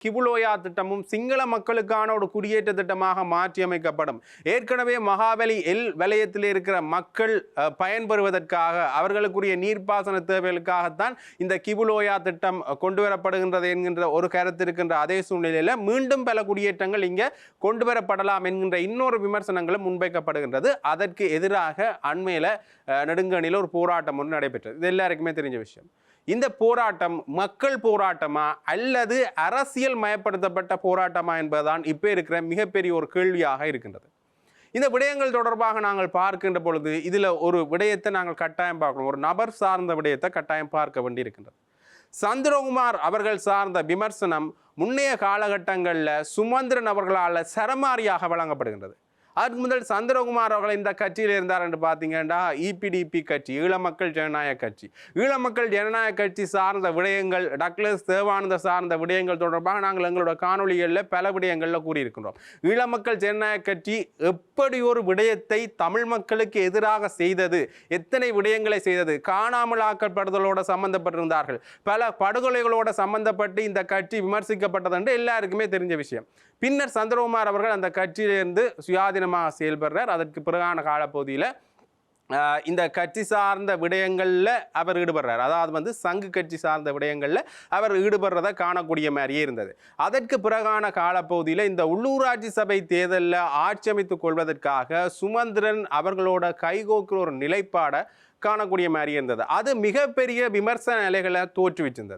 கிபுலோயா திட்டமும் சிங்கள மக்களுக்கான ஒரு குடியேற்ற திட்டமாக மாற்றியமைக்கப்படும். ஏற்கனவே மகாவலி வலயத்தில் இருக்கிற மக்கள் பயன்பெறுவதற்காக அவர்களுக்குரிய நீர்ப்பாசன தேவைகளுக்காகத்தான் இந்த கிபுலோயா திட்டம் கொண்டு வரப்படுகின்றது என்கின்ற ஒரு கருத்து இருக்கின்ற அதே சூழ்நிலையில் மீண்டும் பல குடியேற்றங்கள் இங்கே கொண்டு வரப்படலாம் என்கின்ற இன்னொரு விமர்சனங்களும் முன்வைக்கப்படுகின்றது. அதற்கு எதிராக அண்மையில் நெடுங்கணியில் ஒரு போராட்டம் ஒன்று நடைபெற்றது. இது எல்லாருக்குமே தெரிஞ்ச விஷயம். இந்த போராட்டம் மக்கள் போராட்டமா அல்லது அரசியல் மயப்படுத்தப்பட்ட போராட்டமா என்பதுதான் இப்போ இருக்கிற மிகப்பெரிய ஒரு கேள்வியாக இருக்கின்றது. இந்த விடயங்கள் தொடர்பாக நாங்கள் பார்க்கின்ற பொழுது இதில் ஒரு விடயத்தை நாங்கள் கட்டாயம் பார்க்கணும். ஒரு நபர் சார்ந்த விடயத்தை கட்டாயம் பார்க்க வேண்டி இருக்கின்றது. சந்திரகுமார் அவர்கள் சார்ந்த விமர்சனம் முன்னைய காலகட்டங்களில் சுமந்திரன் அவர்களால் சரமாரியாக வழங்கப்படுகின்றது. அதுக்கு முதல் சந்திரகுமார் அவர்கள் இந்த கட்சியில் இருந்தார் என்று பார்த்தீங்கன்னா இபிடிபி கட்சி, ஈழ மக்கள் ஜனநாயக கட்சி. ஈழ மக்கள் ஜனநாயக கட்சி சார்ந்த விடயங்கள், டக்ளஸ் தேவானந்த சார்ந்த விடயங்கள் தொடர்பாக நாங்கள் எங்களோட காணொலிகளில் பல விடயங்களில் கூறியிருக்கின்றோம். ஈழ மக்கள் ஜனநாயக கட்சி எப்படி ஒரு விடயத்தை தமிழ் மக்களுக்கு எதிராக செய்தது, எத்தனை விடயங்களை செய்தது, காணாமல் ஆக்கப்படுதலோடு சம்பந்தப்பட்டிருந்தார்கள், பல படுகொலைகளோடு சம்பந்தப்பட்டு இந்த கட்சி விமர்சிக்கப்பட்டது என்று எல்லாருக்குமே தெரிஞ்ச விஷயம். பின்னர் சந்திரகுமார் அவர்கள் அந்த கட்சியிலிருந்து சுயாதீனமாக செயல்படுறார். அதற்கு பிறகான காலப்பகுதியில் இந்த கட்சி சார்ந்த விடயங்களில் அவர் ஈடுபடுறார். அதாவது சங்கு கட்சி சார்ந்த விடயங்களில் அவர் ஈடுபடுறதை காணக்கூடிய மாதிரியே இருந்தது. அதற்கு பிறகான காலப்பகுதியில் இந்த உள்ளூராட்சி சபை தேர்தலில் ஆட்சி அமைத்துக் கொள்வதற்காக சுமந்திரன் அவர்களோட கைகோக்கிற ஒரு நிலைப்பாடை காணக்கூடிய மாதிரி இருந்தது. அது மிகப்பெரிய விமர்சன நிலைகளை தோற்றுவிச்சிருந்தது.